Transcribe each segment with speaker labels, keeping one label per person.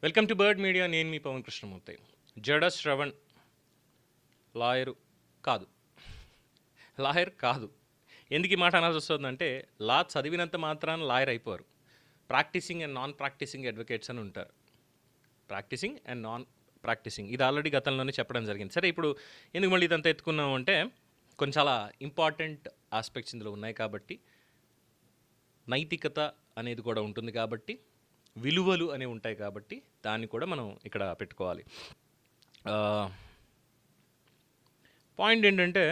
Speaker 1: Welcome to bird media. నేను మీ పవన్ కృష్ణమూర్తి. జడ Shravan lawyer కాదు. లాయర్ కాదు. ఎందుకు ఈ మాట అనాల్సి వస్తుందంటే, లా చదివినంత మాత్రాన లాయర్ అయిపోరు. Practicing and non practicing advocates అని ఉంటారు. ప్రాక్టీసింగ్ అండ్ నాన్ ప్రాక్టీసింగ్, ఇది ఆల్రెడీ గతంలోనే చెప్పడం జరిగింది. సరే, ఇప్పుడు ఎందుకు మళ్ళీ ఇదంతా ఎత్తుకున్నాము అంటే, కొన్ని చాలా ఇంపార్టెంట్ ఆస్పెక్ట్స్ ఇందులో ఉన్నాయి కాబట్టి, నైతికత అనేది కూడా ఉంటుంది కాబట్టి, విలువలు అనేవి ఉంటాయి కాబట్టి, దాన్ని కూడా మనం ఇక్కడ పెట్టుకోవాలి. పాయింట్ ఏంటంటే,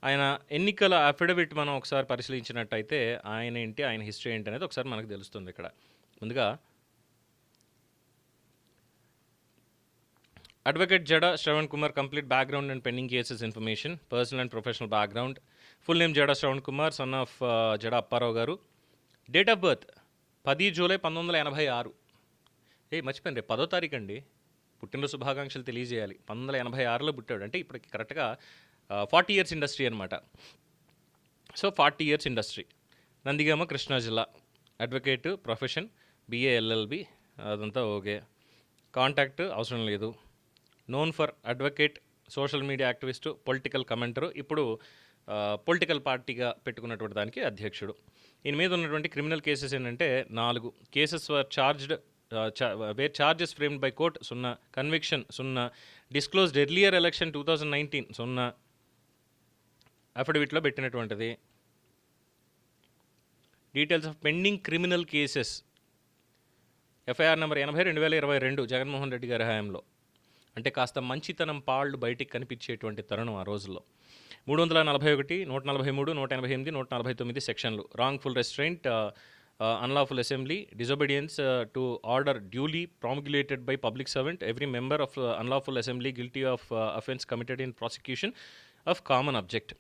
Speaker 1: ఆయన ఎన్నికల అఫిడవిట్ మనం ఒకసారి పరిశీలించినట్టయితే ఆయన ఏంటి, ఆయన హిస్టరీ ఏంటి అనేది ఒకసారి మనకు తెలుస్తుంది. ఇక్కడ ముందుగా అడ్వకేట్ జడ Shravan Kumar, complete background and pending cases information, personal and professional background. Full name జడ శ్రవణ్ కుమార్, సన్ ఆఫ్ జడ అప్పారావు గారు. Date of birth 10 July 1986. మర్చిపోయింది, రేపు 10వ తారీఖు అండి. పుట్టినరోజు శుభాకాంక్షలు తెలియజేయాలి. 1986లో పుట్టాడు అంటే ఇప్పటికి కరెక్ట్గా 40 ఇయర్స్ ఇండస్ట్రీ అనమాట. So 40 years industry. Nandigama, Krishna జిల్లా. అడ్వకేట్, ప్రొఫెషన్ BA LLB, అదంతా ఓకే. కాంటాక్ట్ అవసరం లేదు. Known for advocate, social media activist, political commentary. ఇప్పుడు పొలిటికల్ పార్టీగా పెట్టుకున్నటువంటి దానికి అధ్యక్షుడు. ఈయన మీద ఉన్నటువంటి క్రిమినల్ కేసెస్ ఏంటంటే 4 cases were charged, where charges framed by court 0, conviction 0, disclosed earlier election 2019 0, అఫిడవిట్లో పెట్టినటువంటిది. Details of pending criminal cases. FIR number 80/2022 Jaganmohan Reddy గారి హయాంలో. అంటే కాస్త మంచితనం పాళ్ళు బయటికి కనిపించేటువంటి తరుణం ఆ రోజుల్లో. 341, 143, 188, 149 సెక్షన్లు. Wrongful restraint, unlawful assembly, disobedience to order duly promulgated by public servant, every member of unlawful assembly guilty of offence committed in prosecution of common object.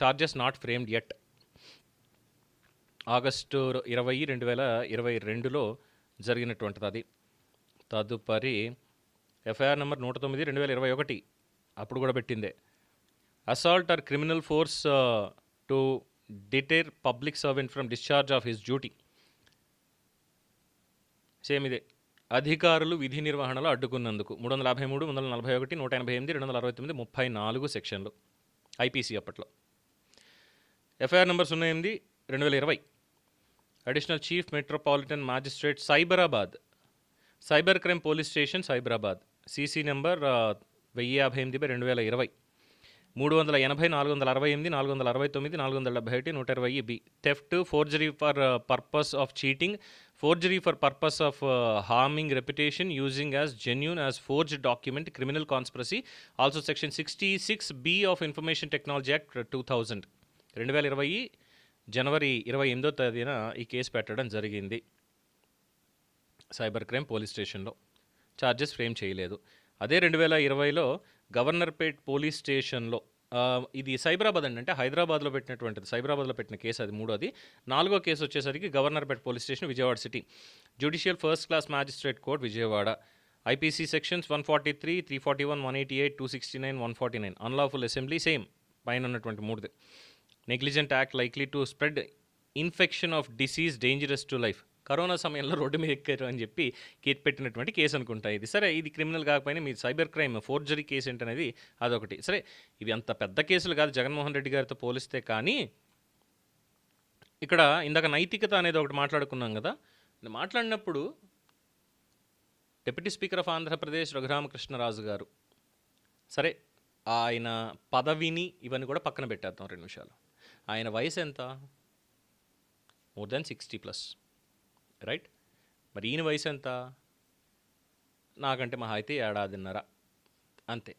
Speaker 1: Charges not framed yet. August 20, 2022లో జరిగినటువంటిది అది. తదుపరి FIR number 109, 2021, అప్పుడు కూడా పెట్టిందే. Assault or criminal force to deter public servant from discharge of his duty. Same ఇదే. అధికారులు విధి నిర్వహణలో అడ్డుకున్నందుకు 353, 341, 188, 269, 34 సెక్షన్లు. IPC అప్పట్లో. FIR number 08, 2020. Additional chief metropolitan magistrate Cyberabad, cyber crime police station Cyberabad. CC number 1058/2020. 380, 468, 469, 471, 120B. Theft, forgery for purpose of cheating, forgery for purpose of harming reputation using as genuine as forged document, criminal conspiracy. Also section 66B of information technology act 2000. 2020 జనవరి 28వ తేదీన ఈ case పెట్టడం జరిగింది cyber crime police స్టేషన్లో. Charges frame చేయలేదు. అదే 2020లో Governorpet police స్టేషన్లో, ఇది సైబరాబాద్ అండి, అంటే హైదరాబాద్లో పెట్టినటువంటిది. సైబరాబాద్లో పెట్టిన కేసు అది 3వది. 4వ కేసు వచ్చేసరికి Governorpet police station, Vijayawada city. Judicial first class magistrate court, Vijayawada. IPC sections 143, 341, 188, 269, 149. Unlawful assembly same పైన ఉన్నటువంటి 3ది. Negligent act likely to spread infection of disease dangerous to life. Corona సమయంలో రోడ్డు మీద ఎక్కారు అని చెప్పి పెట్టినటువంటి కేసు అనుకుంటా ఇది. సరే, ఇది క్రిమినల్ కాకపోయినా మీరు సైబర్ క్రైమ్ ఫోర్జరీ కేసు ఏంటనేది అదొకటి. సరే, ఇవి అంత పెద్ద కేసులు కాదు జగన్మోహన్ రెడ్డి గారితో పోలిస్తే. కానీ ఇక్కడ ఇందాక నైతికత అనేది ఒకటి మాట్లాడుకున్నాం కదా. మాట్లాడినప్పుడు deputy speaker of Andhra Pradesh Raghurama Krishna Raju గారు, సరే ఆయన పదవిని ఇవన్నీ కూడా పక్కన పెట్టేద్దాం 2 నిమిషాలు. ఆయన వయసు ఎంత? More than 60+, right? మరి ఈయన వయసు ఎంత? నాకంటే మహా అయితే 1.5 ఏళ్ల అంతే.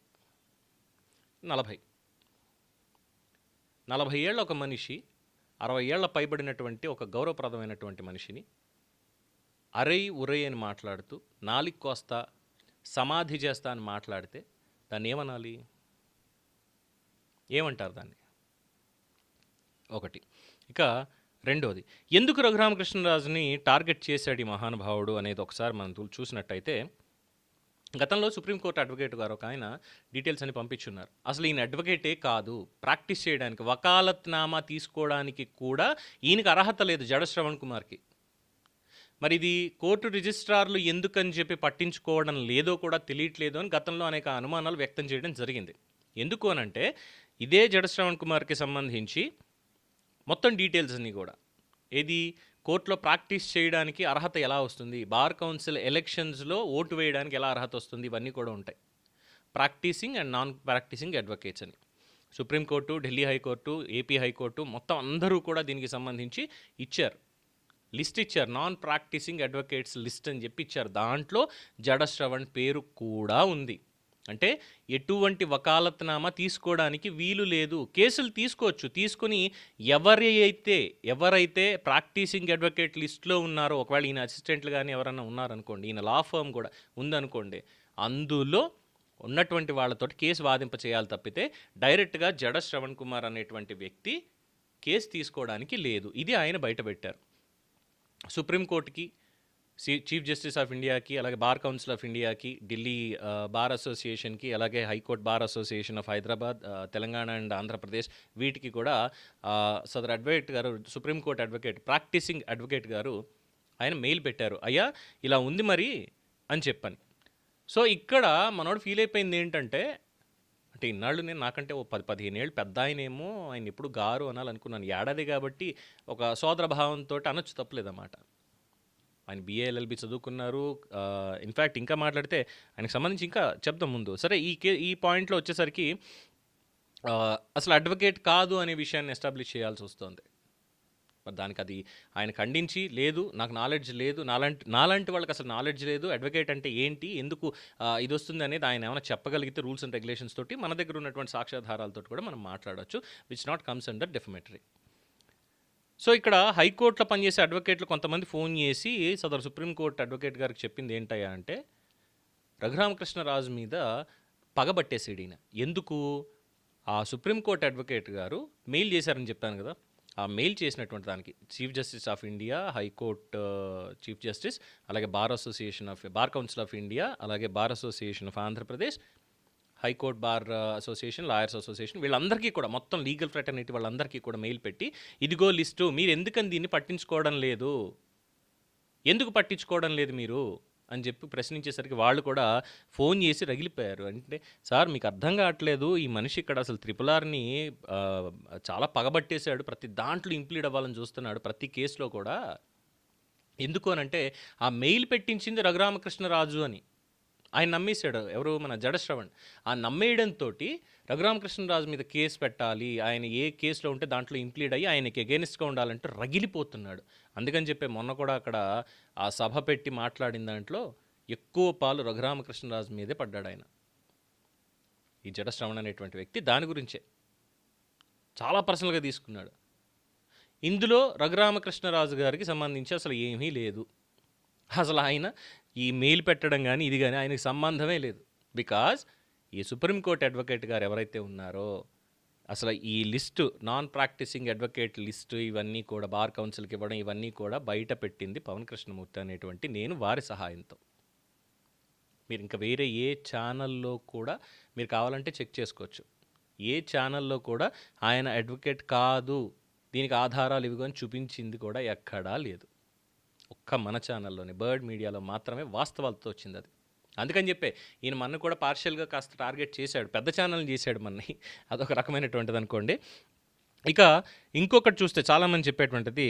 Speaker 1: 40 ఏళ్ళ ఒక మనిషి, 60 ఏళ్ల పైబడినటువంటి ఒక గౌరవప్రదమైనటువంటి మనిషిని అరై ఉరై అని మాట్లాడుతూ, నాలిక కోస్తా, సమాధి చేస్తా అని మాట్లాడితే దాన్ని ఏమనాలి? ఏమంటారు దాన్ని? ఒకటి. ఇక రెండోది, ఎందుకు రఘురామకృష్ణరాజుని టార్గెట్ చేశాడు ఈ మహానుభావుడు అనేది ఒకసారి మనం చూసినట్టయితే, గతంలో సుప్రీంకోర్టు అడ్వకేట్ గారు ఒక ఆయన డీటెయిల్స్ అని పంపించున్నారు. అసలు ఈయన అడ్వకేటే కాదు, ప్రాక్టీస్ చేయడానికి, వకాలత్నామా తీసుకోవడానికి కూడా ఈయనకి అర్హత లేదు జడ శ్రవణ్ కుమార్కి. మరి ఇది కోర్టు రిజిస్ట్రార్లు ఎందుకని చెప్పి పట్టించుకోవడం లేదో కూడా తెలియట్లేదు అని గతంలో అనేక అనుమానాలు వ్యక్తం చేయడం జరిగింది. ఎందుకు అనంటే ఇదే జడ శ్రవణ్ కుమార్కి సంబంధించి మొత్తం డీటెయిల్స్ అన్నీ కూడా ఏది కోర్టులో ప్రాక్టీస్ చేయడానికి అర్హత ఎలా వస్తుంది, బార్ కౌన్సిల్ ఎలక్షన్స్లో ఓటు వేయడానికి ఎలా అర్హత వస్తుంది, ఇవన్నీ కూడా ఉంటాయి. Practicing and non practicing advocates అని సుప్రీంకోర్టు, ఢిల్లీ హైకోర్టు, ఏపీ హైకోర్టు మొత్తం అందరూ కూడా దీనికి సంబంధించి ఇచ్చారు, లిస్ట్ ఇచ్చారు. నాన్ ప్రాక్టీసింగ్ అడ్వకేట్స్ లిస్ట్ అని చెప్పి ఇచ్చారు. దాంట్లో జడ శ్రవణ్ పేరు కూడా ఉంది. అంటే ఎటువంటి వకాలత్నామా తీసుకోవడానికి వీలు లేదు. కేసులు తీసుకోవచ్చు, తీసుకుని ఎవరైతే ప్రాక్టీసింగ్ అడ్వకేట్ లిస్ట్లో ఉన్నారో, ఒకవేళ ఈయన అసిస్టెంట్లు కానీ ఎవరన్నా ఉన్నారనుకోండి, ఈయన లా ఫర్మ్ కూడా ఉందనుకోండి, అందులో ఉన్నటువంటి వాళ్ళతోటి కేసు వాదింప చేయాలి తప్పితే డైరెక్ట్గా జడ శ్రవణ్ కుమార్ అనేటువంటి వ్యక్తి కేసు తీసుకోవడానికి లేదు. ఇది ఆయన బయటపెట్టారు. సుప్రీంకోర్టుకి, చీఫ్ జస్టిస్ ఆఫ్ ఇండియాకి, అలాగే బార్ కౌన్సిల్ ఆఫ్ ఇండియాకి, ఢిల్లీ బార్ అసోసియేషన్కి, అలాగే high court bar association of Hyderabad, Telangana and Andhra Pradesh, వీటికి కూడా సదర్ అడ్వకేట్ గారు, సుప్రీంకోర్టు అడ్వకేట్, ప్రాక్టీసింగ్ అడ్వకేట్ గారు ఆయన మెయిల్ పెట్టారు, అయ్యా ఇలా ఉంది మరి అని చెప్పని. సో ఇక్కడ మనోడు ఫీల్ అయిపోయింది ఏంటంటే, అంటే ఇన్నాళ్ళు నేను నాకంటే ఓ 10-15 ఏళ్ళు పెద్ద ఆయనేమో, ఆయన ఎప్పుడు గారు అనాలనుకున్నాను. ఏడాది కాబట్టి ఒక సోదర భావంతో అనొచ్చు, తప్పలేదన్నమాట. ఆయన BA LLB చదువుకున్నారు. ఇన్ఫ్యాక్ట్ ఇంకా మాట్లాడితే ఆయనకు సంబంధించి ఇంకా చెప్తాం ముందు. సరే, ఈ పాయింట్లో వచ్చేసరికి అసలు అడ్వకేట్ కాదు అనే విషయాన్ని ఎస్టాబ్లిష్ చేయాల్సి వస్తుంది. మరి దానికి అది ఆయన ఖండించి, లేదు నాకు నాలెడ్జ్ లేదు, నాలాంటి వాళ్ళకి అసలు నాలెడ్జ్ లేదు, అడ్వకేట్ అంటే ఏంటి, ఎందుకు ఇది వస్తుంది అనేది ఆయన ఏమైనా చెప్పగలిగితే రూల్స్ అండ్ రెగ్యులేషన్స్ తోటి, మన దగ్గర ఉన్నటువంటి సాక్ష్యాధారాలతో కూడా మనం మాట్లాడవచ్చు, which not comes under డెఫమేటరీ. So ఇక్కడ హైకోర్టులో పనిచేసే అడ్వకేట్లు కొంతమంది ఫోన్ చేసి సదరు సుప్రీంకోర్టు అడ్వకేట్ గారికి చెప్పింది ఏంటయ్యా అంటే, రఘురామకృష్ణరాజు మీద పగబట్టేసాడు ఈయన. ఎందుకు? ఆ సుప్రీంకోర్టు అడ్వకేట్ గారు మెయిల్ చేశారని చెప్పాను కదా, ఆ మెయిల్ చేసినటువంటి దానికి chief justice of India, high court chief justice, అలాగే బార్ కౌన్సిల్ ఆఫ్ ఇండియా, అలాగే bar association of Andhra Pradesh, high court bar association, lawyers association, వీళ్ళందరికీ కూడా మొత్తం లీగల్ ఫ్రెటర్నిటీ వాళ్ళందరికీ కూడా మెయిల్ పెట్టి, ఇదిగో లిస్టు, మీరు ఎందుకని దీన్ని పట్టించుకోవడం లేదు, ఎందుకు పట్టించుకోవడం లేదు మీరు అని చెప్పి ప్రశ్నించేసరికి వాళ్ళు కూడా ఫోన్ చేసి రగిలిపోయారు. అంటే సార్ మీకు అర్థం కావట్లేదు, ఈ మనిషి ఇక్కడ అసలు RRRని చాలా పగబట్టేశాడు, ప్రతి దాంట్లో ఇంప్లీడ్ అవ్వాలని చూస్తున్నాడు, ప్రతి కేసులో కూడా. ఎందుకు అనంటే ఆ మెయిల్ పెట్టించింది రఘురామకృష్ణరాజు అని ఆయన నమ్మేశాడు. ఎవరు? మన జడ శ్రవణ్. ఆ నమ్మేయడంతో రఘురామకృష్ణరాజు మీద కేసు పెట్టాలి, ఆయన ఏ కేసులో ఉంటే దాంట్లో ఇంప్లీడ్ అయ్యి ఆయనకి ఎగెనిస్ట్గా ఉండాలంటే రగిలిపోతున్నాడు. అందుకని చెప్పి మొన్న కూడా అక్కడ ఆ సభ పెట్టి మాట్లాడిన దాంట్లో ఎక్కువ పాలు రఘురామకృష్ణరాజు మీదే పడ్డాడు ఆయన, ఈ జడ శ్రవణ్ అనేటువంటి వ్యక్తి. దాని గురించే చాలా పర్సనల్గా తీసుకున్నాడు. ఇందులో రఘురామకృష్ణరాజు గారికి సంబంధించి అసలు ఏమీ లేదు. అసలు ఆయన ఈ మెయిల్ పెట్టడం కానీ ఇది కానీ ఆయనకు సంబంధమే లేదు. బికాజ్ ఈ సుప్రీంకోర్టు అడ్వకేట్ గారు ఎవరైతే ఉన్నారో, అసలు ఈ list, non practising advocate list, ఇవన్నీ కూడా బార్ కౌన్సిల్కి ఇవ్వడం, ఇవన్నీ కూడా బయట పెట్టింది పవన్ కృష్ణమూర్తి అనేటువంటి నేను, వారి సహాయంతో. మీరు ఇంకా వేరే ఏ ఛానల్లో కూడా మీరు కావాలంటే చెక్ చేసుకోవచ్చు. ఏ ఛానల్లో కూడా ఆయన అడ్వకేట్ కాదు, దీనికి ఆధారాలు ఇవిగో అని చూపించింది కూడా ఎక్కడా లేదు. ఒక్క మన ఛానల్లోనే, బర్డ్ మీడియాలో మాత్రమే వాస్తవాలతో వచ్చింది అది. అందుకని చెప్పే ఈయన మన కూడా పార్షియల్గా కాస్త టార్గెట్ చేశాడు, పెద్ద ఛానల్ని చేశాడు మనని, అదొక రకమైనటువంటిది అనుకోండి. ఇక ఇంకొకటి చూస్తే చాలామంది చెప్పేటువంటిది,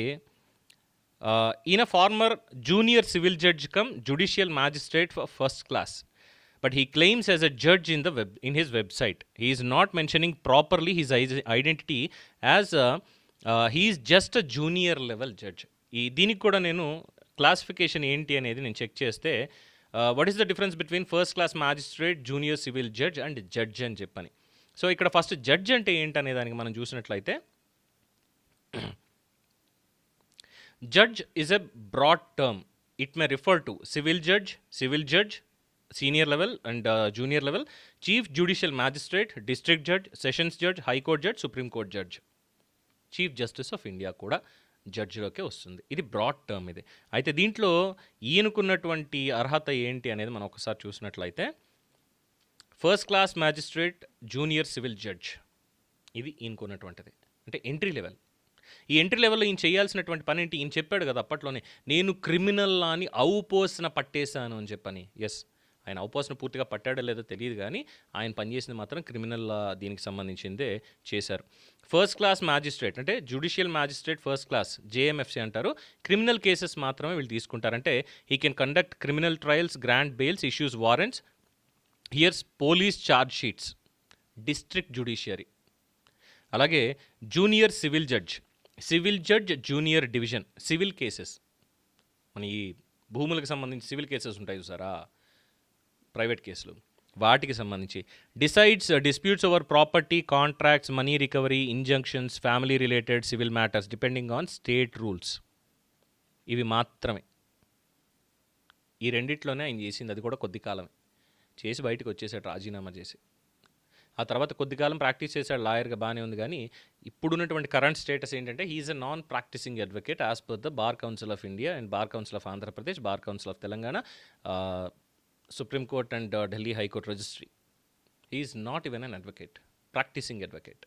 Speaker 1: ఈయన former junior civil judge cum judicial magistrate for first class, but he claims as a judge in his website. He is not mentioning properly his identity as he is just a junior level judge. దీనికి కూడా నేను classification ఏంటి అనేది నేను check చేస్తే, what is the difference between first class magistrate, junior civil judge and judge అని చెప్పని. So ఇక్కడ ఫస్ట్ జడ్జ్ అంటే ఏంటనే దానికి మనం చూసినట్లయితే, judge is a broad term. It may refer to civil judge senior level and junior level, chief judicial magistrate, district judge, sessions judge, high court judge, supreme court judge, chief justice of India కూడా జడ్జిలోకే వస్తుంది. ఇది broad term ఇది. అయితే దీంట్లో ఈయనకున్నటువంటి అర్హత ఏంటి అనేది మనం ఒకసారి చూసినట్లయితే, first class magistrate, junior civil judge, ఇది ఈయనకున్నటువంటిది. అంటే ఎంట్రీ లెవెల్. ఈ ఎంట్రీ లెవెల్‌లో ఈయన చేయాల్సినటువంటి పనేంటి? ఈయన చెప్పాడు కదా అప్పట్లోనే, నేను క్రిమినల్ లాని ఔపోసన పట్టేశాను అని చెప్పని. యెస్. ఆయన ఔపోసన పూర్తిగా పట్టాడో లేదో తెలీదు గానీ, ఆయన పనిచేసింది మాత్రం క్రిమినల్ దీనికి సంబంధించిందే చేశారు. ఫస్ట్ క్లాస్ మ్యాజిస్ట్రేట్ అంటే judicial magistrate first class JMFC అంటారు. క్రిమినల్ కేసెస్ మాత్రమే వీళ్ళు తీసుకుంటారు. అంటే he can conduct criminal trials, grant bails, issues warrants, hears police charge sheets, district judiciary. అలాగే junior civil judge junior division civil cases. మన ఈ భూములకు సంబంధించి సివిల్ కేసెస్ ఉంటాయి చూసారా, ప్రైవేట్ కేసులు, వాటికి సంబంధించి decides disputes over property, contracts, money recovery, injunctions, family related civil matters depending on state rules. ఇవి మాత్రమే. ఈ రెండిట్లోనే ఆయన చేసింది, అది కూడా కొద్ది కాలమే చేసి బయటకు వచ్చేసాడు రాజీనామా చేసి. ఆ తర్వాత కొద్ది కాలం ప్రాక్టీస్ చేశాడు లాయర్గా, బాగానే ఉంది. కానీ ఇప్పుడున్నటువంటి కరెంట్ స్టేటస్ ఏంటంటే he's a non practising advocate as per the bar council of India and bar council of Andhra Pradesh, bar council of Telangana, supreme court and Delhi high court registry. He's not even an advocate, practising advocate.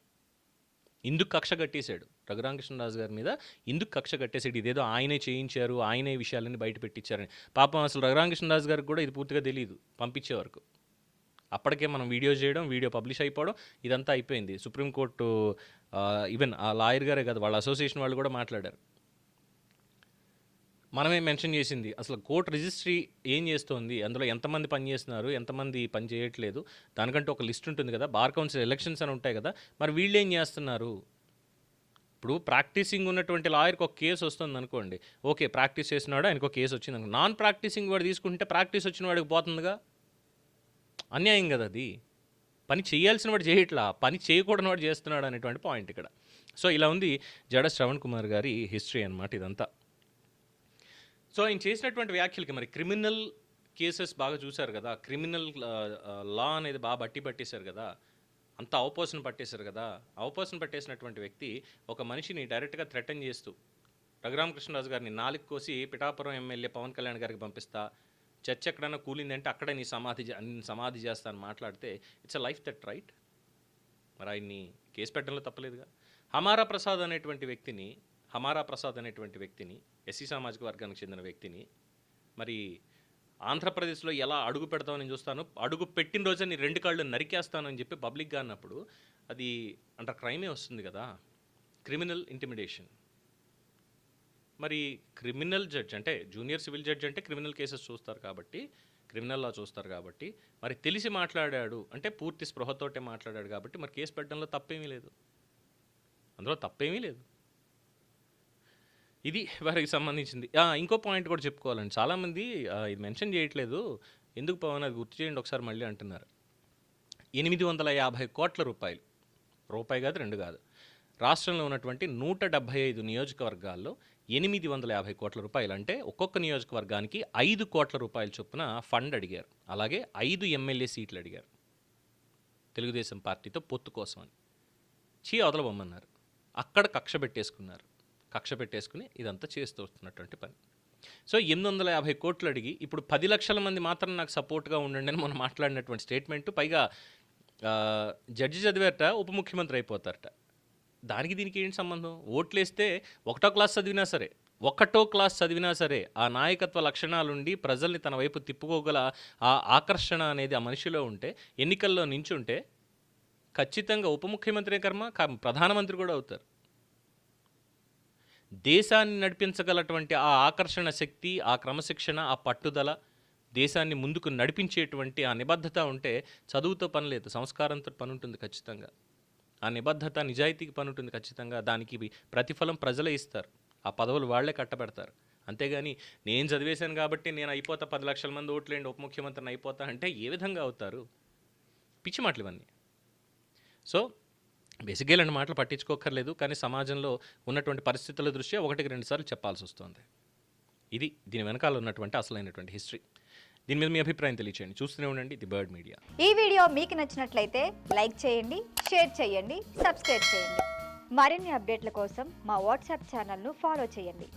Speaker 1: ఇందుకు కక్ష కట్టేశాడు రఘురామకృష్ణరాజు గారి మీద. ఇందుకు కక్ష కట్టేసాడు, ఇదేదో ఆయనే చేయించారు, ఆయనే విషయాలన్నీ బయట పెట్టించారని. పాపం అసలు రఘురామకృష్ణరాజు గారికి కూడా ఇది పూర్తిగా తెలియదు పంపించే వరకు. అప్పటికే మనం వీడియో చేయడం, వీడియో పబ్లిష్ అయిపోవడం, ఇదంతా అయిపోయింది. సుప్రీంకోర్టు ఈవెన్ ఆ లాయర్ గారే కదా, వాళ్ళ అసోసియేషన్ వాళ్ళు కూడా మాట్లాడారు. మనమే మెన్షన్ చేసింది అసలు కోర్టు రిజిస్ట్రీ ఏం చేస్తోంది, అందులో ఎంతమంది పని చేస్తున్నారు, ఎంతమంది పని చేయట్లేదు, దానికంటే ఒక లిస్ట్ ఉంటుంది కదా. బార్ కౌన్సిల్ ఎలక్షన్స్ అని ఉంటాయి కదా, మరి వీళ్ళు ఏం చేస్తున్నారు? ఇప్పుడు ప్రాక్టీసింగ్ ఉన్నటువంటి లాయర్కి ఒక కేసు వస్తుంది అనుకోండి, ఓకే ప్రాక్టీస్ చేసినాడు, ఆయనకు ఒక కేసు వచ్చింది అనుకో. నాన్ ప్రాక్టీసింగ్ వాడు తీసుకుంటే ప్రాక్టీస్ వచ్చిన వాడికి పోతుందిగా. అన్యాయం కదా అది. పని చేయాల్సిన వాడు చేయట్లా, పని చేయకూడని వాడు చేస్తున్నాడు అనేటువంటి పాయింట్ ఇక్కడ. సో ఇలా ఉంది జడ శ్రవణ్ కుమార్ గారి హిస్టరీ అన్నమాట ఇదంతా. సో ఆయన చేసినటువంటి వ్యాఖ్యలకి మరి క్రిమినల్ కేసెస్ బాగా చూశారు కదా, క్రిమినల్ లా అనేది బాగా బట్టి పట్టేశారు కదా, అంత అవపోసన పట్టేశారు కదా. అవపోసన పట్టేసినటువంటి వ్యక్తి ఒక మనిషిని డైరెక్ట్గా థ్రెటన్ చేస్తూ రఘురామకృష్ణరాజు గారిని నాలుగు కోసి పిఠాపురం ఎమ్మెల్యే పవన్ కళ్యాణ్ గారికి పంపిస్తా, చర్చ ఎక్కడైనా కూలిందంటే అక్కడే నీ సమాధి చేస్తాను మాట్లాడితే it's a life that right. మరి ఆయన్ని కేసు పెట్టడంలో తప్పలేదుగా. హమారా ప్రసాద్ అనేటువంటి వ్యక్తిని ఎస్సీ సామాజిక వర్గానికి చెందిన వ్యక్తిని మరి ఆంధ్రప్రదేశ్లో ఎలా అడుగు పెడతామని చూస్తాను, అడుగు పెట్టిన రోజే నీ 2 కాళ్ళు నరికేస్తాను అని చెప్పి పబ్లిక్గా అన్నప్పుడు అది అండర్ క్రైమే వస్తుంది కదా, క్రిమినల్ ఇంటిమిడేషన్. మరి క్రిమినల్ జడ్జ్ అంటే జూనియర్ సివిల్ జడ్జ్ అంటే క్రిమినల్ కేసెస్ చూస్తారు కాబట్టి, క్రిమినల్ లా చూస్తారు కాబట్టి, మరి తెలిసి మాట్లాడాడు అంటే పూర్తి స్పృహతోటే మాట్లాడాడు కాబట్టి మరి కేసు పెట్టడంలో తప్పేమీ లేదు, అందులో తప్పేమీ లేదు. ఇది వారికి సంబంధించింది. ఇంకో పాయింట్ కూడా చెప్పుకోవాలండి. చాలామంది ఇది మెన్షన్ చేయట్లేదు, ఎందుకు పవన్ అది గుర్తు చేయండి ఒకసారి మళ్ళీ అంటున్నారు. 850 కోట్ల రూపాయలు, రూపాయి కాదు 2 కాదు, రాష్ట్రంలో ఉన్నటువంటి 175 నియోజకవర్గాల్లో 850 కోట్ల రూపాయలు అంటే ఒక్కొక్క నియోజకవర్గానికి 5 కోట్ల రూపాయల చొప్పున ఫండ్ అడిగారు. అలాగే 5 ఎమ్మెల్యే సీట్లు అడిగారు తెలుగుదేశం పార్టీతో పొత్తు కోసం అని. వదలబొమ్మన్నారు. అక్కడ కక్ష పెట్టేసుకుని ఇదంతా చేస్తూ వస్తున్నటువంటి పని. సో 850 కోట్లు అడిగి ఇప్పుడు 10 లక్షల మంది మాత్రం నాకు సపోర్ట్గా ఉండండి అని మనం మాట్లాడినటువంటి స్టేట్మెంట్. పైగా జడ్జి చదివారట, ఉప ముఖ్యమంత్రి అయిపోతారట. దానికి దీనికి ఏంటి సంబంధం? ఓట్లేస్తే ఒకటో క్లాస్ చదివినా సరే ఆ నాయకత్వ లక్షణాలుండి ప్రజల్ని తన వైపు తిప్పుకోగల ఆ ఆకర్షణ అనేది ఆ మనిషిలో ఉంటే, ఎన్నికల్లో నించుంటే ఖచ్చితంగా ఉప ముఖ్యమంత్రి కర్మ ప్రధానమంత్రి కూడా అవుతారు. దేశాన్ని నడిపించగలటువంటి ఆ ఆకర్షణ శక్తి, ఆ క్రమశిక్షణ, ఆ పట్టుదల, దేశాన్ని ముందుకు నడిపించేటువంటి ఆ నిబద్ధత ఉంటే చదువుతో పని లేదు, సంస్కారంతో పని ఉంటుంది ఖచ్చితంగా. ఆ నిబద్ధత, నిజాయితీకి పని ఉంటుంది ఖచ్చితంగా. దానికి ప్రతిఫలం ప్రజలే ఇస్తారు, ఆ పదవులు వాళ్లే కట్టబెడతారు. అంతేగాని నేను చదివేశాను కాబట్టి నేను అయిపోతా, 10 లక్షల మంది ఓట్లేండి ఉప ముఖ్యమంత్రిని అయిపోతా అంటే ఏ విధంగా అవుతారు? పిచ్చి మాటలు ఇవన్నీ. సో బేసిక్గా ఇలాంటి మాటలు పట్టించుకోకర్లేదు, కానీ సమాజంలో ఉన్నటువంటి పరిస్థితుల దృష్ట్యా 1-2 సార్లు చెప్పాల్సి వస్తుంది. ఇది దీని వెనకాల ఉన్నటువంటి అసలైనటువంటి హిస్టరీ. దీని మీద మీ అభిప్రాయం తెలియచేయండి. చూస్తూనే ఉండండి ది బర్డ్ మీడియా.
Speaker 2: ఈ వీడియో మీకు నచ్చినట్లయితే లైక్ చేయండి, షేర్ చేయండి, సబ్స్క్రైబ్ చేయండి. మరిన్ని అప్డేట్ల కోసం మా వాట్సాప్ ఛానల్ను ఫాలో చేయండి.